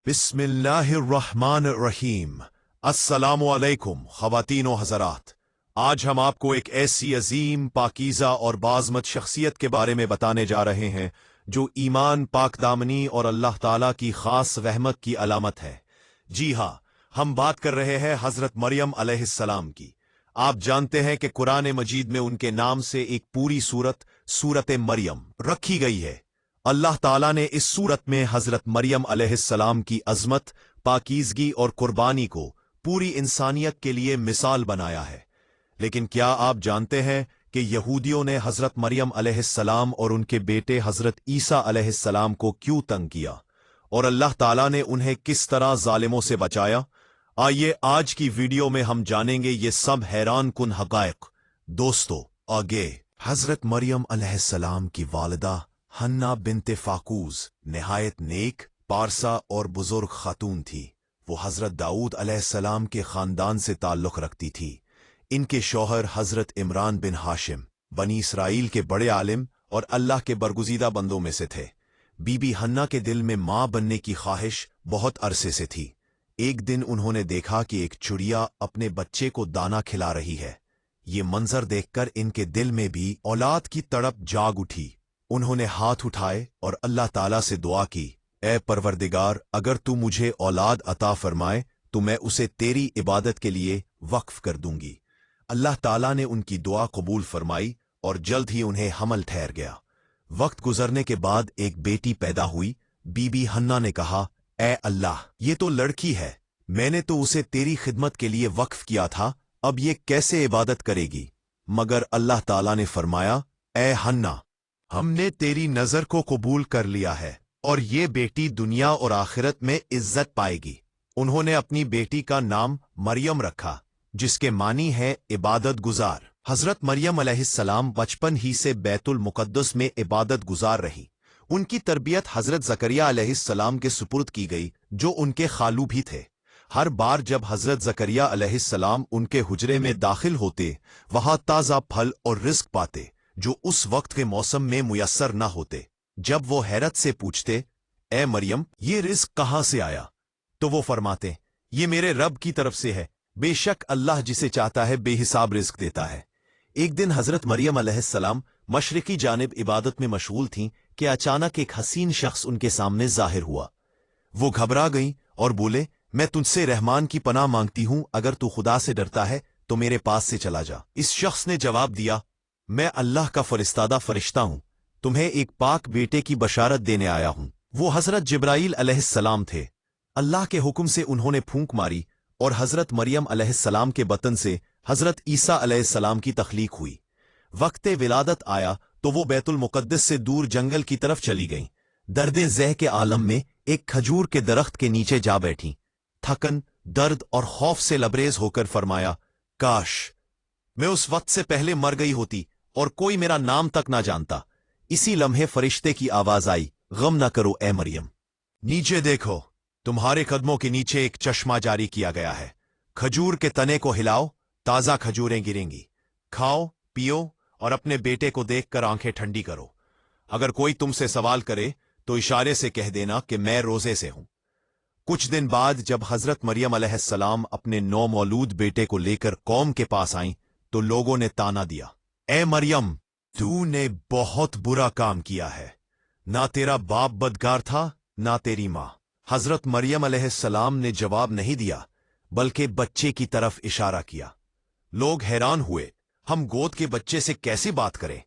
बिस्मिल्लाहिर्रहमानिर्रहीम। अस्सलामुअलैकुम ख़वातीन व हज़रात। आज हम आपको एक ऐसी अजीम, पाकीज़ा और बाज़मत शख्सियत के बारे में बताने जा रहे हैं जो ईमान, पाकदामनी और अल्लाह ताला की ख़ास रहमत की अलामत है। जी हाँ, हम बात कर रहे हैं हज़रत मरियम अलैहिस्सलाम की। आप जानते हैं कि कुरान मजीद में उनके नाम से एक पूरी सूरत मरियम रखी गई है। अल्लाह ताला ने इस सूरत में हज़रत मरियम अलैहिस्सलाम की अज़मत, पाकीज़गी और कुर्बानी को पूरी इंसानियत के लिए मिसाल बनाया है। लेकिन क्या आप जानते हैं कि यहूदियों ने हज़रत मरियम अलैहिस्सलाम और उनके बेटे हज़रत ईसा अलैहिस्सलाम को क्यों तंग किया और अल्लाह ताला ने उन्हें किस तरह ज़ालिमों से बचाया? आइए आज की वीडियो में हम जानेंगे ये सब हैरान कुन हक़ाइक़। दोस्तों, आगे हज़रत मरियम अलैहिस्सलाम की वालिदा हन्ना बिन्ते फाकूज निहायत नेक, पारसा और बुजुर्ग खातून थी। वो हज़रत दाऊद अलैहिस्सलाम के ख़ानदान से ताल्लुक़ रखती थी। इनके शौहर हज़रत इमरान बिन हाशिम बनी इसराइल के बड़े आलिम और अल्लाह के बरगुज़ीदा बंदों में से थे। बीबी हन्ना के दिल में माँ बनने की ख्वाहिश बहुत अरसे से थी। एक दिन उन्होंने देखा कि एक चिड़िया अपने बच्चे को दाना खिला रही है। ये मंजर देखकर इनके दिल में भी औलाद की तड़प जाग उठी। उन्होंने हाथ उठाए और अल्लाह ताला से दुआ की, ए परवरदिगार, अगर तू मुझे औलाद अता फरमाए तो मैं उसे तेरी इबादत के लिए वक्फ कर दूंगी। अल्लाह ताला ने उनकी दुआ कबूल फरमाई और जल्द ही उन्हें हमल ठहर गया। वक्त गुजरने के बाद एक बेटी पैदा हुई। बीबी हन्ना ने कहा, ए अल्लाह, ये तो लड़की है, मैंने तो उसे तेरी खिदमत के लिए वक्फ किया था, अब ये कैसे इबादत करेगी? मगर अल्लाह ताला ने फरमाया, ए हन्ना, हमने तेरी नजर को कबूल कर लिया है और ये बेटी दुनिया और आखिरत में इज्जत पाएगी। उन्होंने अपनी बेटी का नाम मरियम रखा, जिसके मानी है इबादत गुजार। हजरत मरियम अलैहिस्सलाम बचपन ही से बैतुल मुकद्दस में इबादत गुजार रही। उनकी तरबियत हजरत ज़करिया अलैहिस्सलाम के सुपुर्द की गई, जो उनके खालू भी थे। हर बार जब हजरत ज़करिया अलैहिस्सलाम उनके हुजरे में दाखिल होते, वहां ताज़ा फल और रिस्क पाते जो उस वक्त के मौसम में मुयस्सर न होते। जब वो हैरत से पूछते, ए मरियम, ये रिस्क कहाँ से आया? तो वो फरमाते, ये मेरे रब की तरफ से है, बेशक अल्लाह जिसे चाहता है बेहिसाब रिस्क देता है। एक दिन हजरत मरियम अलैहिस्सलाम मशरिकी जानिब इबादत में मशगूल थीं कि अचानक एक हसीन शख्स उनके सामने जाहिर हुआ। वो घबरा गईं और बोले, मैं तुझसे रहमान की पनाह मांगती हूं, अगर तू खुदा से डरता है तो मेरे पास से चला जा। इस शख्स ने जवाब दिया, मैं अल्लाह का फरिश्तादा फरिश्ता हूं, तुम्हें एक पाक बेटे की बशारत देने आया हूं। वो हजरत जिब्राईल अलैहिस्सलाम थे। अल्लाह के हुक्म से उन्होंने फूंक मारी और हजरत मरियम अलैहिस्सलाम के बतन से हजरत ईसा अलैहिस्सलाम की तख्लीक हुई। वक्ते विलादत आया तो वो बैतुल मुकद्दस से दूर जंगल की तरफ चली गईं। दर्दे ज़ह के आलम में एक खजूर के दरख्त के नीचे जा बैठी। थकन, दर्द और खौफ से लबरेज होकर फरमाया, काश मैं उस वक्त से पहले मर गई होती और कोई मेरा नाम तक ना जानता। इसी लम्हे फरिश्ते की आवाज आई, गम ना करो ए मरियम, नीचे देखो, तुम्हारे कदमों के नीचे एक चश्मा जारी किया गया है। खजूर के तने को हिलाओ, ताजा खजूरें गिरेंगी। खाओ, पियो और अपने बेटे को देखकर आंखें ठंडी करो। अगर कोई तुमसे सवाल करे तो इशारे से कह देना कि मैं रोजे से हूं। कुछ दिन बाद जब हजरत मरियम अलैहिस्सलाम अपने नौमौलूद बेटे को लेकर कौम के पास आईं तो लोगों ने ताना दिया, ए मरियम, तूने बहुत बुरा काम किया है। ना तेरा बाप बदकार था, ना तेरी माँ। हजरत मरियम अलैहिस्सलाम ने जवाब नहीं दिया, बल्कि बच्चे की तरफ इशारा किया। लोग हैरान हुए, हम गोद के बच्चे से कैसे बात करें?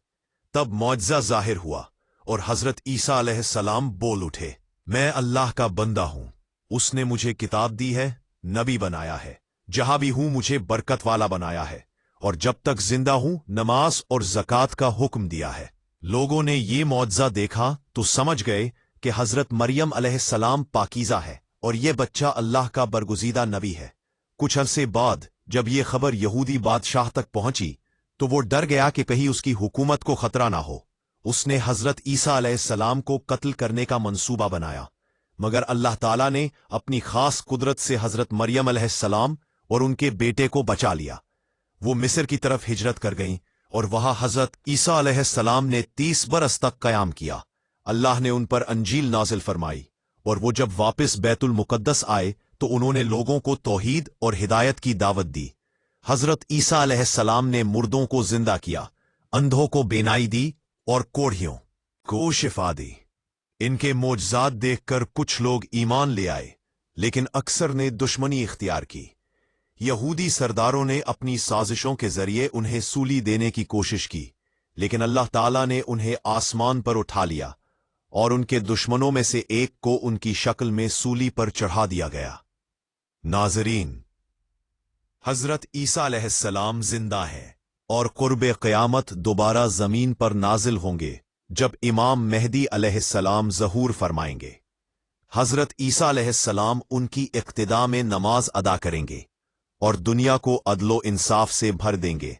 तब मौजज़ा जाहिर हुआ और हजरत ईसा अलैहिस्सलाम बोल उठे, मैं अल्लाह का बंदा हूं, उसने मुझे किताब दी है, नबी बनाया है, जहां भी हूं मुझे बरकत वाला बनाया है, और जब तक जिंदा हूं नमाज और ज़कात का हुक्म दिया है। लोगों ने ये मौजज़ा देखा तो समझ गए कि हजरत मरियम अलैहिस्सलाम पाकीज़ा है और ये बच्चा अल्लाह का बरगुज़ीदा नबी है। कुछ अरसे बाद जब ये खबर यहूदी बादशाह तक पहुंची तो वो डर गया कि कहीं उसकी हुकूमत को खतरा ना हो। उसने हजरत ईसा अलैहिस्सलाम को कत्ल करने का मंसूबा बनाया, मगर अल्लाह ताला ने अपनी खास कुदरत से हजरत मरियम अलैहिस्सलाम और उनके बेटे को बचा लिया। वो मिस्र की तरफ हिजरत कर गईं और वहां हजरत ईसा अलैहिस्सलाम ने 30 बरस तक कयाम किया। अल्लाह ने उन पर अंजील नाजिल फरमाई, और वो जब वापस बैतुल मुकद्दस आए तो उन्होंने लोगों को तौहीद और हिदायत की दावत दी। हजरत ईसा अलैहिस्सलाम ने मुर्दों को जिंदा किया, अंधों को बेनाई दी और कोढ़ियों को शिफा दी। इनके मोजज़ात देखकर कुछ लोग ईमान ले आए, लेकिन अक्सर ने दुश्मनी इख्तियार की। यहूदी सरदारों ने अपनी साजिशों के जरिए उन्हें सूली देने की कोशिश की, लेकिन अल्लाह ताला ने उन्हें आसमान पर उठा लिया और उनके दुश्मनों में से एक को उनकी शक्ल में सूली पर चढ़ा दिया गया। नाज़रीन, हजरत ईसा अलैहिस्सलाम जिंदा है और कुर्बे क़यामत दोबारा जमीन पर नाजिल होंगे जब इमाम मेहदी अलैहिस्सलाम ज़हूर फरमाएंगे। हजरत ईसा अलैहिस्सलाम उनकी इक्तिदा में नमाज अदा करेंगे और दुनिया को अदलो इंसाफ से भर देंगे।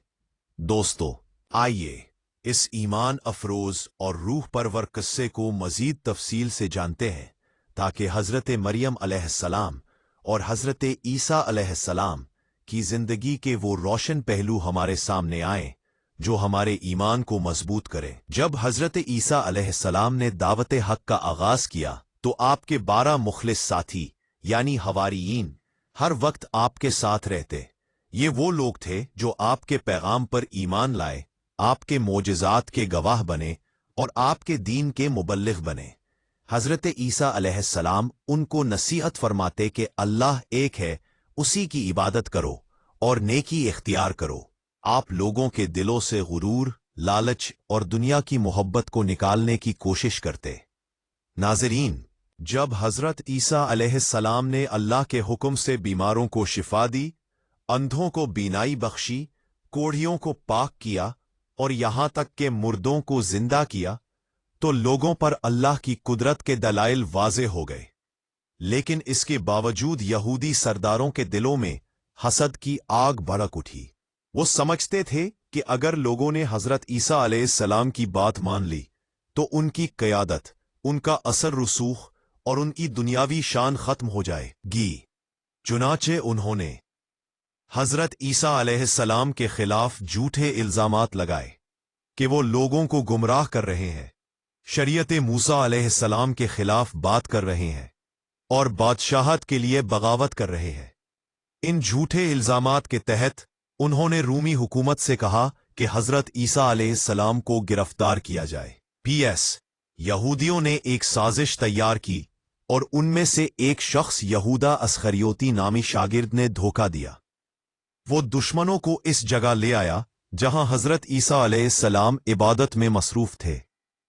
दोस्तों, आइए इस ईमान अफरोज और रूह परवर किस्से को मजीद तफसील से जानते हैं, ताकि हजरत मरियम अलैहिस्सलाम और हजरत ईसा अलैहिस्सलाम की जिंदगी के वो रोशन पहलू हमारे सामने आए जो हमारे ईमान को मजबूत करें। जब हजरत ईसा अलैहिस्सलाम ने दावत हक का आगाज किया तो आपके 12 मुखलिस साथी यानी हवारियीन हर वक्त आपके साथ रहते। ये वो लोग थे जो आपके पैगाम पर ईमान लाए, आपके मोजज़ात के गवाह बने और आपके दीन के मुबल्लिग बने। हजरत ईसा अलैहिस्सलाम उनको नसीहत फरमाते कि अल्लाह एक है, उसी की इबादत करो और नेकी इख्तियार करो। आप लोगों के दिलों से गुरूर, लालच और दुनिया की मोहब्बत को निकालने की कोशिश करते। नाज़रीन, जब हजरत ईसा अलैहिस्सलाम ने अल्लाह के हुक्म से बीमारों को शिफा दी, अंधों को बीनाई बख्शी, कोढ़ियों को पाक किया और यहां तक के मुर्दों को जिंदा किया, तो लोगों पर अल्लाह की कुदरत के दलाइल वाज़े हो गए। लेकिन इसके बावजूद यहूदी सरदारों के दिलों में हसद की आग भड़क उठी। वो समझते थे कि अगर लोगों ने हजरत ईसा अलैहिस्सलाम की बात मान ली तो उनकी क़यादत, उनका असर रसूख और उनकी दुनियावी शान खत्म हो जाएगी। चुनाचे उन्होंने हजरत ईसा अलैहिस्सलाम के खिलाफ झूठे इल्जामात लगाए कि वो लोगों को गुमराह कर रहे हैं, शरीयत मूसा अलैहिस्सलाम के खिलाफ बात कर रहे हैं और बादशाहत के लिए बगावत कर रहे हैं। इन झूठे इल्जामात के तहत उन्होंने रूमी हुकूमत से कहा कि हजरत ईसा अलैहिस्सलाम को गिरफ्तार किया जाए। PS, यहूदियों ने एक साजिश तैयार की और उनमें से एक शख्स यहूदा अस्खरियोती नामी शागिर्द ने धोखा दिया। वो दुश्मनों को इस जगह ले आया जहां हजरत ईसा अलैहिस्सलाम इबादत में मसरूफ थे।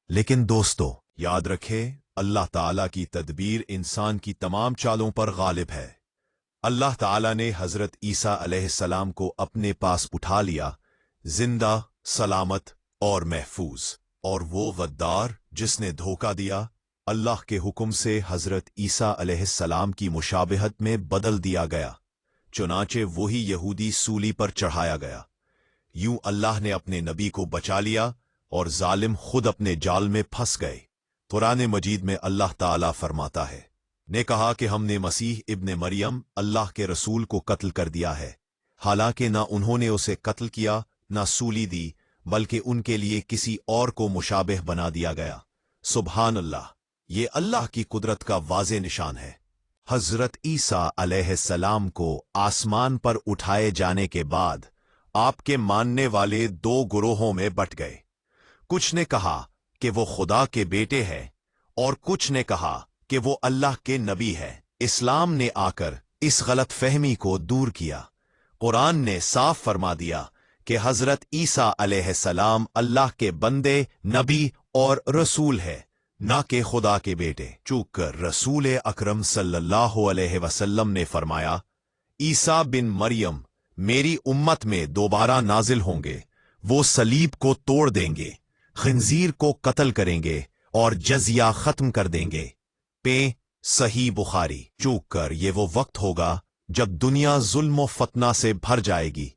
लेकिन दोस्तों, याद रखें, अल्लाह ताला की तदबीर इंसान की तमाम चालों पर गालिब है। अल्लाह ताला ने हजरत ईसा अलैहिस्सलाम को अपने पास उठा लिया, जिंदा, सलामत और महफूज। और वो गद्दार जिसने धोखा दिया, अल्लाह के हुक्म से हजरत ईसा अलैहिस्सलाम की मुशाबहत में बदल दिया गया। चुनाचे वही यहूदी सूली पर चढ़ाया गया। यूं अल्लाह ने अपने नबी को बचा लिया और जालिम खुद अपने जाल में फंस गए। कुरान मजीद में अल्लाह ताला फरमाता है, ने कहा कि हमने मसीह इब्ने मरियम अल्लाह के रसूल को कत्ल कर दिया है, हालांकि ना उन्होंने उसे कत्ल किया ना सूली दी, बल्कि उनके लिए किसी और को मुशाबिह बना दिया गया। सुभान अल्लाह, ये अल्लाह की कुदरत का वाज़े निशान है। हजरत ईसा अलैहिस्सलाम को आसमान पर उठाए जाने के बाद आपके मानने वाले 2 गुरोहों में बट गए। कुछ ने कहा कि वो खुदा के बेटे हैं और कुछ ने कहा कि वो अल्लाह के नबी है। इस्लाम ने आकर इस गलत फहमी को दूर किया। कुरान ने साफ फरमा दिया कि हजरत ईसा अलैहिस्सलाम अल्लाह के बंदे, नबी और रसूल है, ना कि खुदा के बेटे। चूक कर रसूल अकरम सल्लल्लाहु अलैहि वसल्लम ने फरमाया, ईसा बिन मरियम मेरी उम्मत में दोबारा नाजिल होंगे। वो सलीब को तोड़ देंगे, खिंजीर को कत्ल करेंगे और जजिया खत्म कर देंगे। सही बुखारी। चूक कर ये वो वक्त होगा जब दुनिया जुल्म व फतना से भर जाएगी।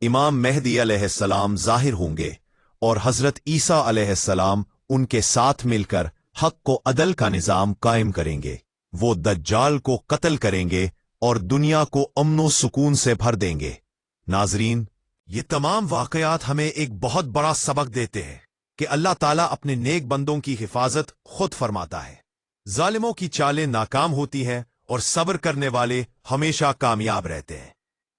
इमाम मेहदी अलैहिस्सलाम जाहिर होंगे और हजरत ईसा अलैहिस्सलाम उनके साथ मिलकर हक को अदल का निजाम कायम करेंगे। वो दज्जाल को कत्ल करेंगे और दुनिया को अमनो सुकून से भर देंगे। नाजरीन, ये तमाम वाकयात हमें एक बहुत बड़ा सबक देते हैं कि अल्लाह ताला अपने नेक बंदों की हिफाजत खुद फरमाता है। जालिमों की चालें नाकाम होती हैं और सब्र करने वाले हमेशा कामयाब रहते हैं।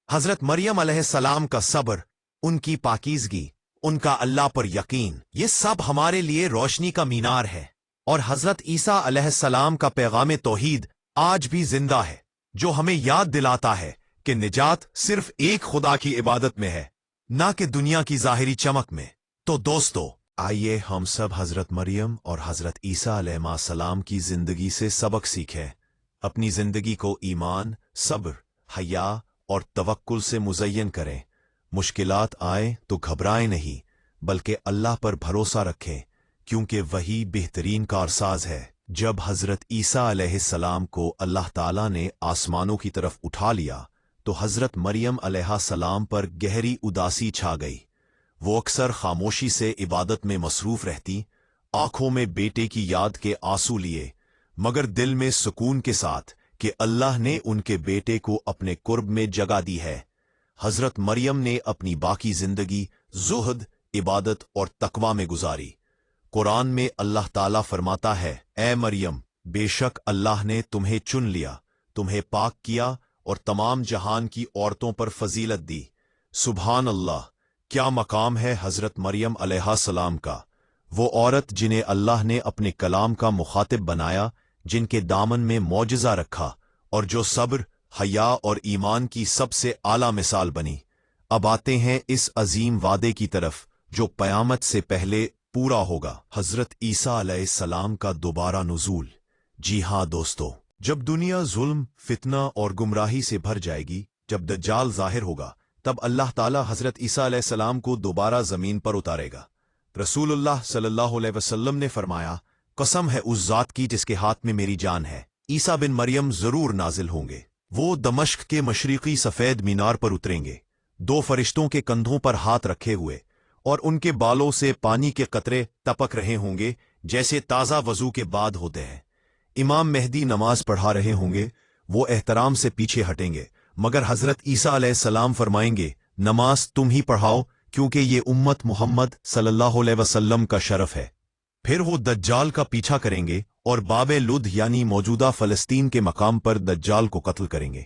हजरत मरियम अलैहिस्सलाम का सब्र, उनकी पाकीज़गी, उनका अल्लाह पर यकीन, ये सब हमारे लिए रोशनी का मीनार है। और हजरत ईसा अलैहिस्सलाम का पैगाम तौहीद आज भी जिंदा है, जो हमें याद दिलाता है कि निजात सिर्फ एक खुदा की इबादत में है, ना कि दुनिया की जाहिरी चमक में। तो दोस्तों, आइए हम सब हजरत मरियम और हजरत ईसा अलैहिस्सलाम की जिंदगी से सबक सीखें। अपनी जिंदगी को ईमान, सब्र, हया और तवक्कुल से मुज़य्यन करें। मुश्किलात आए तो घबराएं नहीं, बल्कि अल्लाह पर भरोसा रखें, क्योंकि वही बेहतरीन कारसाज है। जब हजरत ईसा अलैहिस्सलाम को अल्लाह ताला ने आसमानों की तरफ उठा लिया, तो हजरत मरियम अलैहिस्सलाम पर गहरी उदासी छा गई। वो अक्सर खामोशी से इबादत में मसरूफ रहती, आंखों में बेटे की याद के आंसू लिए, मगर दिल में सुकून के साथ कि अल्लाह ने उनके बेटे को अपने कुर्ब में जगह दी है। हजरत मरियम ने अपनी बाकी जिंदगी जुहद, इबादत और तकवा में गुजारी। कुरान में अल्लाह ताला फरमाता है, ए मरियम, बेशक अल्लाह ने तुम्हें चुन लिया, तुम्हें पाक किया और तमाम जहान की औरतों पर फजीलत दी। सुभान अल्लाह, क्या मकाम है हजरत मरियम अलैहिस्सलाम का। वो औरत जिन्हें अल्लाह ने अपने कलाम का मुखातिब बनाया, जिनके दामन में मौजज़ा रखा और जो सब्र, हया और ईमान की सबसे आला मिसाल बनी। अब आते हैं इस अजीम वादे की तरफ जो क़यामत से पहले पूरा होगा, हजरत ईसा अलैहिस्सलाम का दोबारा नुज़ूल। जी हाँ दोस्तों, जब दुनिया जुल्म, फितना और गुमराही से भर जाएगी, जब दज्जाल जाहिर होगा, तब अल्लाह ताला हजरत ईसा अलैहिस्सलाम को दोबारा जमीन पर उतारेगा। रसूलुल्लाह सल्लल्लाहु अलैहि वसल्लम ने फरमाया, कसम है उस जात की जिसके हाथ में मेरी जान है, ईसा बिन मरियम जरूर नाजिल होंगे। वो दमश्क के मशरिकी सफेद मीनार पर उतरेंगे, दो फरिश्तों के कंधों पर हाथ रखे हुए, और उनके बालों से पानी के कतरे टपक रहे होंगे जैसे ताज़ा वजू के बाद होते हैं। इमाम मेहदी नमाज पढ़ा रहे होंगे, वो एहतराम से पीछे हटेंगे, मगर हजरत ईसा अलैहिस्सलाम फरमाएंगे, नमाज तुम ही पढ़ाओ, क्योंकि ये उम्मत मोहम्मद सल्लल्लाहु अलैहि वसल्लम का शरफ है। फिर वो दज्जाल का पीछा करेंगे और बाबे लुद यानी मौजूदा फलस्तीन के मकाम पर दज्जाल को कत्ल करेंगे।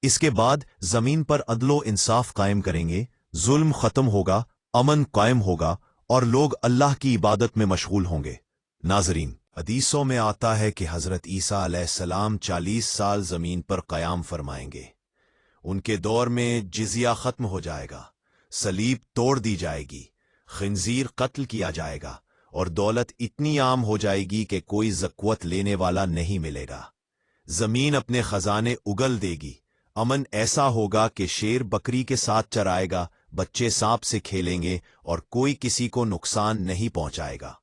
इसके बाद जमीन पर अदलो इंसाफ कायम करेंगे, जुल्म खत्म होगा, अमन कायम होगा और लोग अल्लाह की इबादत में मशगूल होंगे। नाजरीन, हदीसों में आता है कि हजरत ईसा अलैहिस्सलाम 40 साल जमीन पर कयाम फरमाएंगे। उनके दौर में जिजिया खत्म हो जाएगा, सलीब तोड़ दी जाएगी, खिंजीर कत्ल किया जाएगा और दौलत इतनी आम हो जाएगी कि कोई ज़क़्वत लेने वाला नहीं मिलेगा। जमीन अपने खजाने उगल देगी, अमन ऐसा होगा कि शेर बकरी के साथ चराएगा, बच्चे सांप से खेलेंगे और कोई किसी को नुकसान नहीं पहुंचाएगा।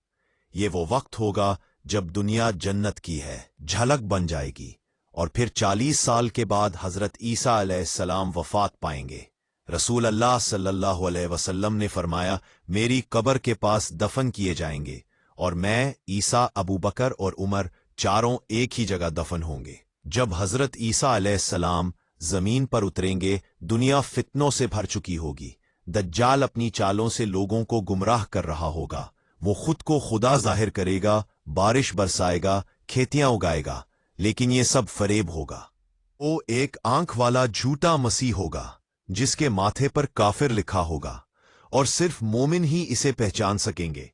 ये वो वक्त होगा जब दुनिया जन्नत की है झलक बन जाएगी। और फिर 40 साल के बाद हजरत ईसा अलैहिस्सलाम वफात पाएंगे। रसूल अल्लाह सल्लल्लाहु अलैहि वसल्लम ने फरमाया, मेरी कब्र के पास दफन किए जाएंगे और मैं, ईसा, अबू बकर और उमर चारों एक ही जगह दफन होंगे। जब हजरत ईसा अलैहिस्सलाम जमीन पर उतरेंगे, दुनिया फितनों से भर चुकी होगी। दज्जाल अपनी चालों से लोगों को गुमराह कर रहा होगा। वो खुद को खुदा जाहिर करेगा, बारिश बरसाएगा, खेतियां उगाएगा, लेकिन ये सब फरेब होगा। वो एक आंख वाला झूठा मसीह होगा जिसके माथे पर काफिर लिखा होगा और सिर्फ मोमिन ही इसे पहचान सकेंगे।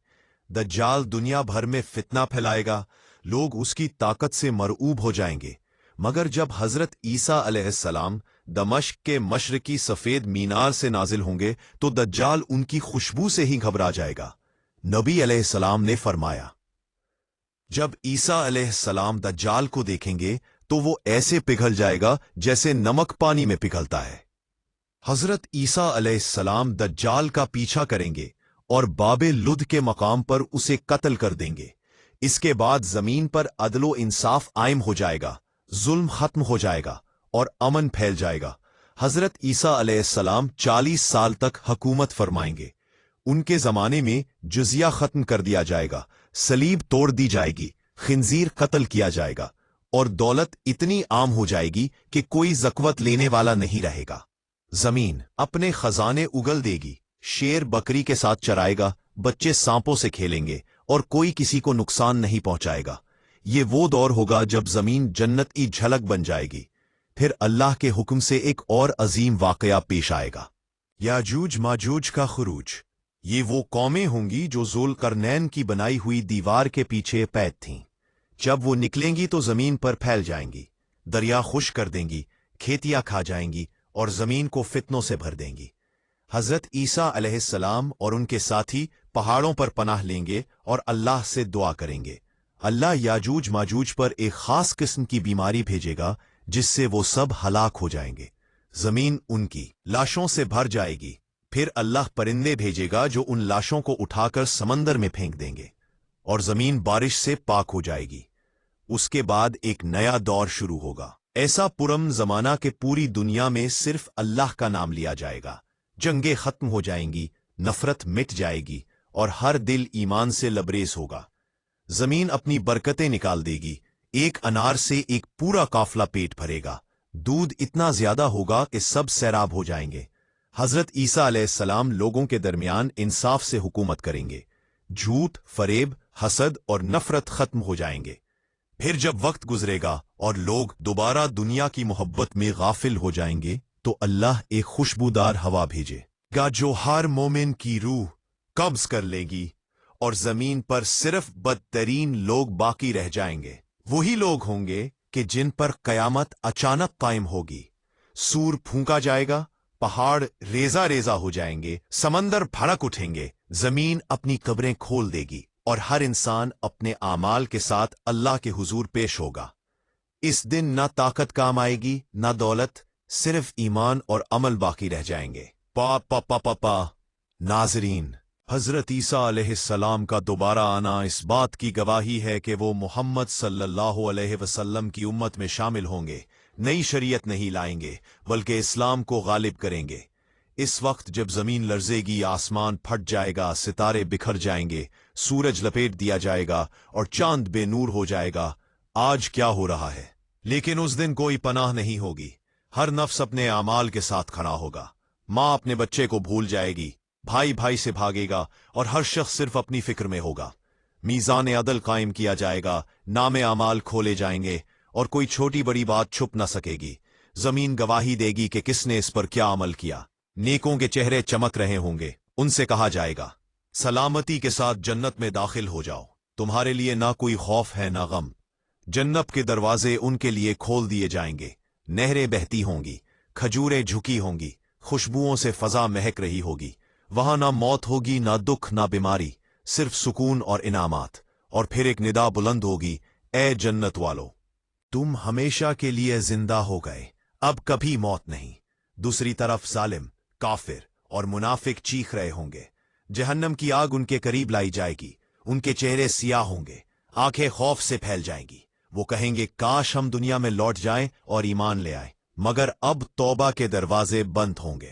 दज्जाल दुनिया भर में फितना फैलाएगा, लोग उसकी ताकत से मरऊब हो जाएंगे। मगर जब हजरत ईसा अलैहिस्सलाम दमश्क के मशरिकी सफेद मीनार से नाजिल होंगे तो दज्जाल उनकी खुशबू से ही घबरा जाएगा। नबी अलैहिस्सलाम ने फरमाया, जब ईसा अलैहिस्सलाम दज्जाल को देखेंगे तो वो ऐसे पिघल जाएगा जैसे नमक पानी में पिघलता है। हजरत ईसा अलैहिस्सलाम दज्जाल का पीछा करेंगे और बाबे लुद के मकाम पर उसे कत्ल कर देंगे। इसके बाद जमीन पर अदलो इंसाफ आयम हो जाएगा, जुल्म खत्म हो जाएगा और अमन फैल जाएगा। हजरत ईसा अलैहिस्सलाम 40 साल तक हुकूमत फरमाएंगे। उनके जमाने में जिजिया खत्म कर दिया जाएगा, सलीब तोड़ दी जाएगी, खिंजीर कत्ल किया जाएगा और दौलत इतनी आम हो जाएगी कि कोई ज़क़्वत लेने वाला नहीं रहेगा। जमीन अपने खजाने उगल देगी, शेर बकरी के साथ चराएगा, बच्चे सांपों से खेलेंगे और कोई किसी को नुकसान नहीं पहुंचाएगा। یہ وہ دور ہوگا جب زمین جنت کی جھلک بن جائے گی۔ پھر اللہ کے حکم سے ایک اور عظیم واقعہ پیش آئے گا، یاجوج ماجوج کا خروج۔ یہ وہ قومیں ہوں گی جو ذوالقرنین کی بنائی ہوئی دیوار کے پیچھے قید تھیں۔ جب وہ نکلیں گی تو زمین پر پھیل جائیں گی، دریا خشک کر دیں گی، کھیتیاں کھا جائیں گی اور زمین کو فتنوں سے بھر دیں گی۔ حضرت عیسیٰ علیہ السلام اور ان کے ساتھی پہاڑوں پر پناہ لیں گے اور اللہ سے دعا کریں گے۔ اللہ یاجوج ماجوج پر ایک خاص قسم کی بیماری بھیجے گا جس سے وہ سب ہلاک ہو جائیں گے۔ زمین ان کی لاشوں سے بھر جائے گی۔ پھر اللہ پرندے بھیجے گا جو ان لاشوں کو اٹھا کر سمندر میں پھینک دیں گے اور زمین بارش سے پاک ہو جائے گی۔ اس کے بعد ایک نیا دور شروع ہوگا، ایسا پرم زمانہ کہ پوری دنیا میں صرف اللہ کا نام لیا جائے گا۔ جنگیں ختم ہو جائیں گی، نفرت مٹ جائے گی اور ہر دل ایمان سے لبریز ہوگا۔ زمین اپنی برکتیں نکال دے گی، ایک انار سے ایک پورا قافلہ پیٹ بھرے گا۔ دودھ اتنا زیادہ ہوگا کہ سب سیراب ہو جائیں گے۔ حضرت عیسیٰ علیہ السلام لوگوں کے درمیان انصاف سے حکومت کریں گے۔ جھوٹ، فریب، حسد اور نفرت ختم ہو جائیں گے۔ پھر جب وقت گزرے گا اور لوگ دوبارہ دنیا کی محبت میں غافل ہو جائیں گے تو اللہ ایک خوشبودار ہوا بھیجے گا جو ہر مومن کی روح قبض کر لے گی، اور زمین پر صرف بدترین لوگ باقی رہ جائیں گے۔ وہی لوگ ہوں گے کہ جن پر قیامت اچانک قائم ہوگی۔ سور پھونکا جائے گا، پہاڑ ریزہ ریزہ ہو جائیں گے، سمندر بھڑک اٹھیں گے، زمین اپنی قبریں کھول دے گی اور ہر انسان اپنے اعمال کے ساتھ اللہ کے حضور پیش ہوگا۔ اس دن نہ طاقت کام آئے گی نہ دولت، صرف ایمان اور عمل باقی رہ جائیں گے۔ پا پا پا پا پا ناظرین، حضرت عیسیٰ علیہ السلام کا دوبارہ آنا اس بات کی گواہی ہے کہ وہ محمد صلی اللہ علیہ وسلم کی امت میں شامل ہوں گے، نئی شریعت نہیں لائیں گے بلکہ اسلام کو غالب کریں گے۔ اس وقت جب زمین لرزے گی، آسمان پھٹ جائے گا، ستارے بکھر جائیں گے، سورج لپیٹ دیا جائے گا اور چاند بے نور ہو جائے گا۔ آج کیا ہو رہا ہے؟ لیکن اس دن کوئی پناہ نہیں ہوگی، ہر نفس اپنے اعمال کے ساتھ کھڑا ہوگا۔ ماں اپنے بچے کو بھول جائے گی، بھائی بھائی سے بھاگے گا اور ہر شخص صرف اپنی فکر میں ہوگا۔ میزان عدل قائم کیا جائے گا، نام اعمال کھولے جائیں گے اور کوئی چھوٹی بڑی بات چھپ نہ سکے گی۔ زمین گواہی دے گی کہ کس نے اس پر کیا عمل کیا۔ نیکوں کے چہرے چمک رہے ہوں گے، ان سے کہا جائے گا سلامتی کے ساتھ جنت میں داخل ہو جاؤ، تمہارے لیے نہ کوئی خوف ہے نہ غم۔ جنت کے دروازے ان کے لیے کھول دیے جائیں گے، نہریں بہتی ہوں گی، کھجوریں جھکی ہوں گی، خوشبوؤں سے فضا مہک رہی ہوگی۔ وہاں نہ موت ہوگی، نہ دکھ، نہ بیماری، صرف سکون اور انعامات۔ اور پھر ایک ندا بلند ہوگی، اے جنت والو، تم ہمیشہ کے لیے زندہ ہو گئے، اب کبھی موت نہیں۔ دوسری طرف ظالم، کافر اور منافق چیخ رہے ہوں گے۔ جہنم کی آگ ان کے قریب لائی جائے گی، ان کے چہرے سیاہ ہوں گے، آنکھیں خوف سے پھیل جائیں گی۔ وہ کہیں گے کاش ہم دنیا میں لوٹ جائیں اور ایمان لے آئیں، مگر اب توبہ کے دروازے بند ہوں گے۔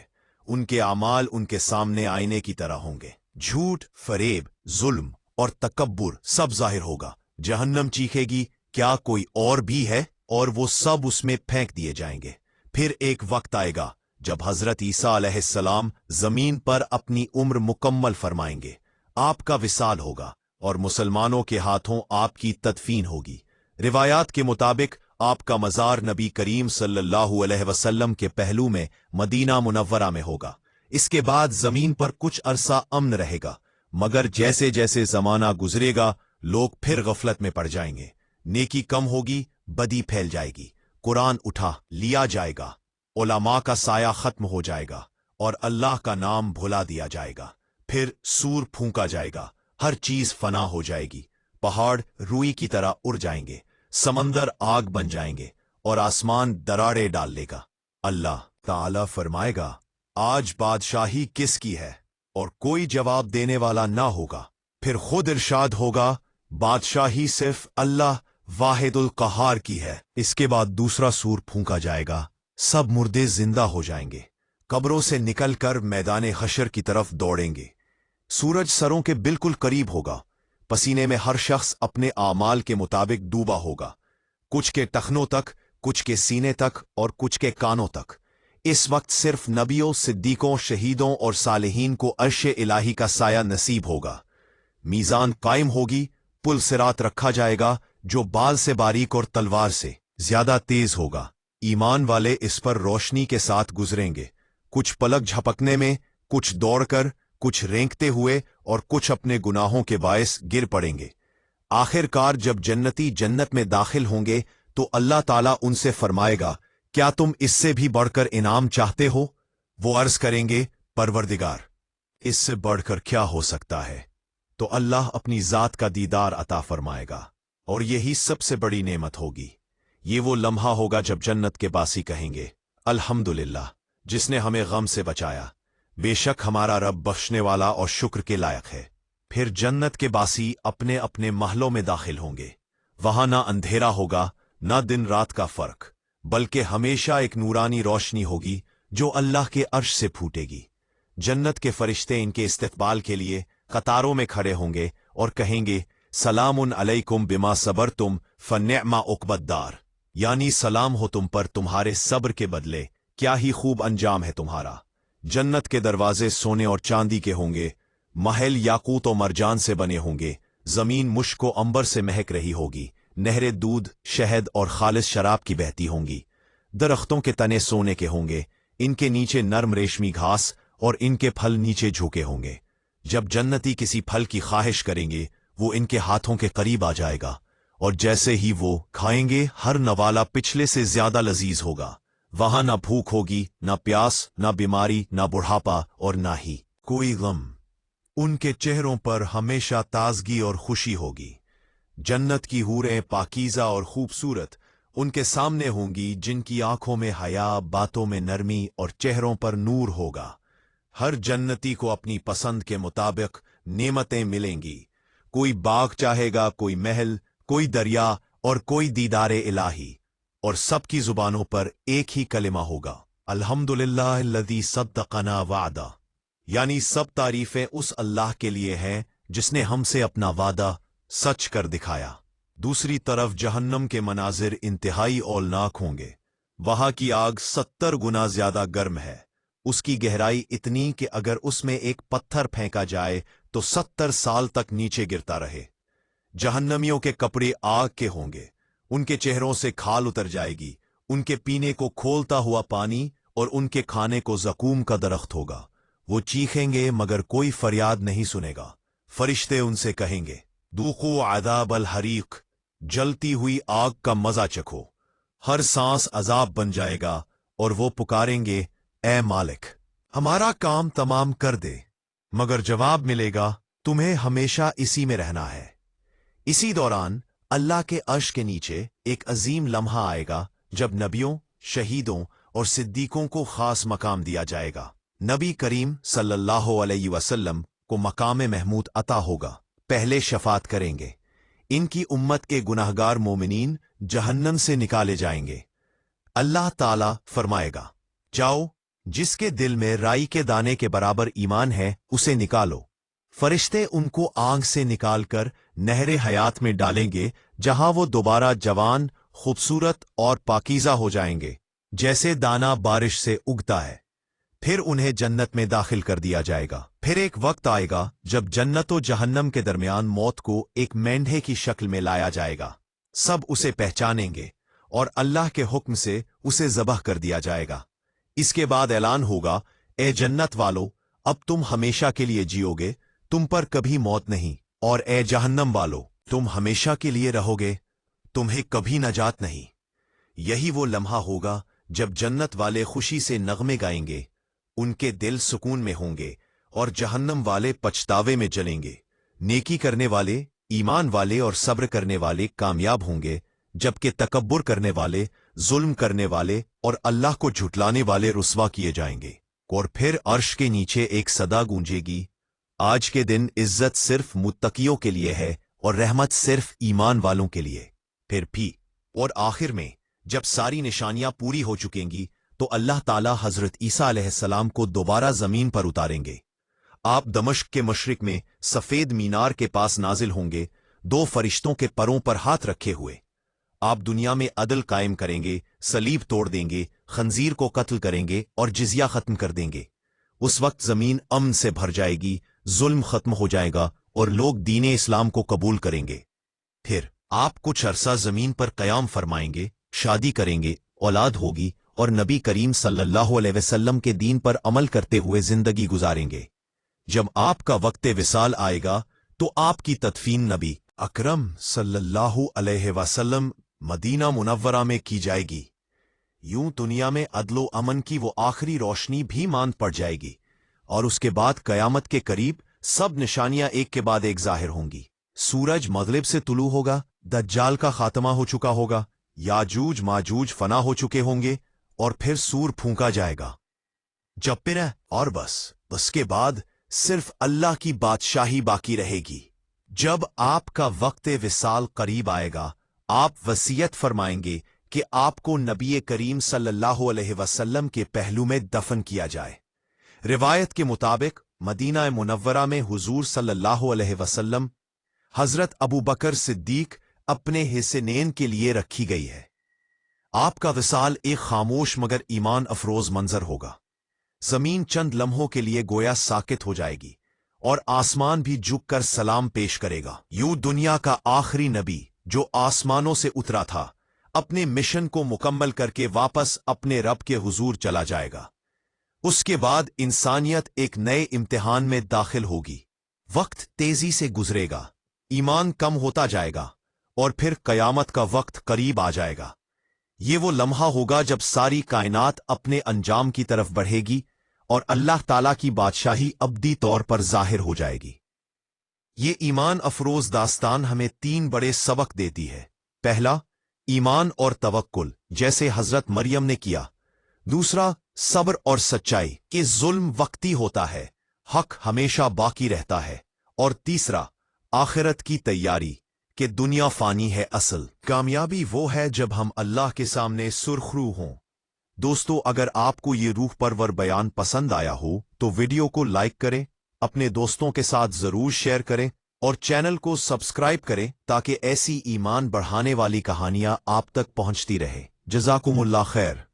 ان کے اعمال ان کے سامنے آئینے کی طرح ہوں گے۔ جھوٹ، فریب، ظلم اور تکبر سب ظاہر ہوگا۔ جہنم چیخے گی کیا کوئی اور بھی ہے، اور وہ سب اس میں پھینک دیے جائیں گے۔ پھر ایک وقت آئے گا جب حضرت عیسیٰ علیہ السلام زمین پر اپنی عمر مکمل فرمائیں گے، آپ کا وصال ہوگا اور مسلمانوں کے ہاتھوں آپ کی تدفین ہوگی۔ روایات کے مطابق آپ کا مزار نبی کریم صلی اللہ علیہ وسلم کے پہلو میں مدینہ منورہ میں ہوگا۔ اس کے بعد زمین پر کچھ عرصہ امن رہے گا، مگر جیسے جیسے زمانہ گزرے گا لوگ پھر غفلت میں پڑ جائیں گے۔ نیکی کم ہوگی، بدی پھیل جائے گی، قرآن اٹھا لیا جائے گا، علماء کا سایہ ختم ہو جائے گا اور اللہ کا نام بھلا دیا جائے گا۔ پھر سور پھونکا جائے گا، ہر چیز فنا ہو جائے گی، پہاڑ روئی کی طرح اڑ جائیں گے، سمندر آگ بن جائیں گے اور آسمان دراڑے ڈال لے گا۔ اللہ تعالی فرمائے گا آج بادشاہی کس کی ہے، اور کوئی جواب دینے والا نہ ہوگا۔ پھر خود ارشاد ہوگا بادشاہی صرف اللہ واحد القہار کی ہے۔ اس کے بعد دوسرا سور پھونکا جائے گا، سب مردے زندہ ہو جائیں گے، قبروں سے نکل کر میدان حشر کی طرف دوڑیں گے۔ سورج سروں کے بالکل قریب ہوگا، پسینے میں ہر شخص اپنے اعمال کے مطابق ڈوبا ہوگا، کچھ کے ٹخنوں تک، کچھ کے سینے تک اور کچھ کے کانوں تک۔ اس وقت صرف نبیوں، صدیقوں، شہیدوں اور صالحین کو عرش الہی کا سایہ نصیب ہوگا۔ میزان قائم ہوگی، پل صراط رکھا جائے گا، जो बाल से बारीक और तलवार से ज्यादा तेज होगा। ईमान वाले इस पर रोशनी के साथ गुजरेंगे, कुछ पलक झपकने में, कुछ दौड़कर, कुछ रेंगते हुए और कुछ अपने गुनाहों के बायस गिर पड़ेंगे। आखिरकार जब जन्नती जन्नत में दाखिल होंगे तो अल्लाह ताला उनसे फरमाएगा, क्या तुम इससे भी बढ़कर इनाम चाहते हो? वो अर्ज करेंगे, परवरदिगार, इससे बढ़कर क्या हो सकता है? तो अल्लाह अपनी जात का दीदार अता फरमाएगा और यही सबसे बड़ी नेमत होगी। ये वो लम्हा होगा जब जन्नत के बासी कहेंगे, अल्हम्दुलिल्लाह, जिसने हमें गम से बचाया। बेशक हमारा रब बख्शने वाला और शुक्र के लायक है। फिर जन्नत के बासी अपने अपने महलों में दाखिल होंगे। वहां ना अंधेरा होगा, ना दिन रात का फर्क, बल्कि हमेशा एक नूरानी रोशनी होगी जो अल्लाह के अर्श से फूटेगी। जन्नत के फरिश्ते इनके इस्तकबाल के लिए कतारों में खड़े होंगे और कहेंगे, सलामुन अलैकुम बिमा सबरतुम फनिअमा उक़बद्दार, यानी सलाम हो तुम पर तुम्हारे सब्र के बदले, क्या ही खूब अंजाम है तुम्हारा। जन्नत के दरवाजे सोने और चांदी के होंगे, महल याकूत और मरजान से बने होंगे, जमीन मुश्क व अंबर से महक रही होगी, नहरें दूध, शहद और खालिस शराब की बहती होंगी। दरख्तों के तने सोने के होंगे, इनके नीचे नर्म रेशमी घास और इनके फल नीचे झुके होंगे। जब जन्नती किसी फल की ख्वाहिश करेंगे, वो इनके हाथों के करीब आ जाएगा और जैसे ही वो खाएंगे, हर नवाला पिछले से ज्यादा लजीज होगा। वहां ना भूख होगी, ना प्यास, ना बीमारी, ना बुढ़ापा और ना ही कोई गम। उनके चेहरों पर हमेशा ताजगी और खुशी होगी। जन्नत की हूरें पाकीज़ा और खूबसूरत उनके सामने होंगी, जिनकी आंखों में हया, बातों में नरमी और चेहरों पर नूर होगा। हर जन्नती को अपनी पसंद के मुताबिक नेमतें मिलेंगी। कोई बाग चाहेगा, कोई महल, कोई दरिया और कोई दीदारे इलाही, और सबकी जुबानों पर एक ही कलिमा होगा, अल्हम्दुलिल्लाह अल्लज़ी सद्दक़ना वादा, यानी सब तारीफें उस अल्लाह के लिए हैं जिसने हमसे अपना वादा सच कर दिखाया। दूसरी तरफ जहन्नम के मनाजिर इंतहाई औलनाक होंगे। वहां की आग 70 गुना ज्यादा गर्म है। उसकी गहराई इतनी कि अगर उसमें एक पत्थर फेंका जाए तो 70 साल तक नीचे गिरता रहे। जहन्नमियों के कपड़े आग के होंगे, उनके चेहरों से खाल उतर जाएगी, उनके पीने को खोलता हुआ पानी और उनके खाने को जकूम का दरख्त होगा। वो चीखेंगे मगर कोई फरियाद नहीं सुनेगा। फरिश्ते उनसे कहेंगे, दूक़ू अज़ाब अल हरीक, जलती हुई आग का मजा चखो। हर सांस अजाब बन जाएगा और वो पुकारेंगे, ए मालिक, हमारा काम तमाम कर दे। मगर जवाब मिलेगा, तुम्हें हमेशा इसी में रहना है। इसी दौरान अल्लाह के अर्श के नीचे एक अजीम लम्हा आएगा जब नबियों, शहीदों और सिद्दीकों को खास मकाम दिया जाएगा। नबी करीम सल्लल्लाहु अलैहि वसल्लम को मकाम महमूद अता होगा, पहले शफात करेंगे। इनकी उम्मत के गुनाहगार मोमिनीन जहन्नम से निकाले जाएंगे। अल्लाह ताला फरमाएगा, जाओ, जिसके दिल में राई के दाने के बराबर ईमान है उसे निकालो। फरिश्ते उनको आग से निकालकर नहरे हयात में डालेंगे, जहां वो दोबारा जवान, खूबसूरत और पाकीज़ा हो जाएंगे, जैसे दाना बारिश से उगता है। फिर उन्हें जन्नत में दाखिल कर दिया जाएगा। फिर एक वक्त आएगा जब जन्नत और जहन्नम के दरमियान मौत को एक मेंढे की शक्ल में लाया जाएगा। सब उसे पहचानेंगे और अल्लाह के हुक्म से उसे ज़बह कर दिया जाएगा। इसके बाद ऐलान होगा, ए जन्नत वालों, अब तुम हमेशा के लिए जियोगे, तुम पर कभी मौत नहीं, और ए जहन्नम वालों, तुम हमेशा के लिए रहोगे, तुम्हें कभी नजात नहीं। यही वो लम्हा होगा जब जन्नत वाले खुशी से नगमे गाएंगे, उनके दिल सुकून में होंगे, और जहन्नम वाले पछतावे में जलेंगे। नेकी करने वाले, ईमान वाले और सब्र करने वाले कामयाब होंगे, जबकि तकब्बुर करने वाले, जुल्म करने वाले और अल्लाह को झुटलाने वाले रुस्वा किए जाएंगे। और फिर अर्श के नीचे एक सदा गूंजेगी, आज के दिन इज्जत सिर्फ मुत्तकियों के लिए है और रहमत सिर्फ ईमान वालों के लिए। फिर भी और आखिर में जब सारी निशानियां पूरी हो चुकेंगी तो अल्लाह ताला हजरत ईसा अलैहिस्सलाम को दोबारा जमीन पर उतारेंगे। आप दमिश्क के मशरिक में सफेद मीनार के पास नाजिल होंगे, 2 फरिश्तों के परों पर हाथ रखे हुए। आप दुनिया में अदल कायम करेंगे, सलीब तोड़ देंगे, खंजीर को कत्ल करेंगे और जिजिया खत्म कर देंगे। उस वक्त जमीन अमन से भर जाएगी, जुल्म खत्म हो जाएगा और लोग दीन इस्लाम को कबूल करेंगे। फिर आप कुछ अरसा जमीन पर कयाम फरमाएंगे, शादी करेंगे, औलाद होगी और नबी करीम सल्लल्लाहु अलैहि वसल्लम के दीन पर अमल करते हुए जिंदगी गुजारेंगे। जब आपका वक्त विसाल आएगा तो आपकी तदफीन नबी अकरम सल्लल्लाहु अलैहि वसल्लम मदीना मुनव्वरा में की जाएगी। यूं दुनिया में अदलो अमन की वो आखिरी रोशनी भी मांद पड़ जाएगी और उसके बाद कयामत के करीब सब निशानियां एक के बाद एक जाहिर होंगी। सूरज मगरिब से तुलू होगा, दज्जाल का खात्मा हो चुका होगा, याजूज माजूज फना हो चुके होंगे और फिर सूर फूंका जाएगा। जब फिर और बस उसके बाद सिर्फ अल्लाह की बादशाही बाकी रहेगी। जब आपका वक्त विसाल करीब आएगा, आप वसीयत फरमाएंगे कि आपको नबी करीम सल्लल्लाहु अलैहि वसल्लम के पहलू में दफन किया जाए। रिवायत के मुताबिक मदीना मुनव्वरा में हुजूर सल्लल्लाहु अलैहि वसल्लम हजरत अबू बकर सिद्दीक अपने हिस्सेनेन के लिए रखी गई है। आपका विसाल एक खामोश मगर ईमान अफरोज मंजर होगा। जमीन चंद लम्हों के लिए गोया साकित हो जाएगी और आसमान भी झुककर सलाम पेश करेगा। यूं दुनिया का आखिरी नबी जो आसमानों से उतरा था, अपने मिशन को मुकम्मल करके वापस अपने रब के हुजूर चला जाएगा। उसके बाद इंसानियत एक नए इम्तिहान में दाखिल होगी। वक्त तेजी से गुजरेगा, ईमान कम होता जाएगा और फिर कयामत का वक्त करीब आ जाएगा। ये वो लम्हा होगा जब सारी कायनात अपने अंजाम की तरफ बढ़ेगी और अल्लाह ताला की बादशाही अब्दी तौर पर जाहिर हो जाएगी। ये ईमान अफरोज दास्तान हमें तीन बड़े सबक देती है। पहला, ईमान और तवक्कुल जैसे हजरत मरियम ने किया। दूसरा, सब्र और सच्चाई कि जुल्म वक्ती होता है, हक हमेशा बाकी रहता है। और तीसरा, आखिरत की तैयारी कि दुनिया फानी है, असल कामयाबी वो है जब हम अल्लाह के सामने सुरखरू हों। दोस्तों, अगर आपको ये रूह परवर बयान पसंद आया हो तो वीडियो को लाइक करें, अपने दोस्तों के साथ जरूर शेयर करें और चैनल को सब्सक्राइब करें ताकि ऐसी ईमान बढ़ाने वाली कहानियां आप तक पहुंचती रहे। जज़ाकुमुल्लाह खैर।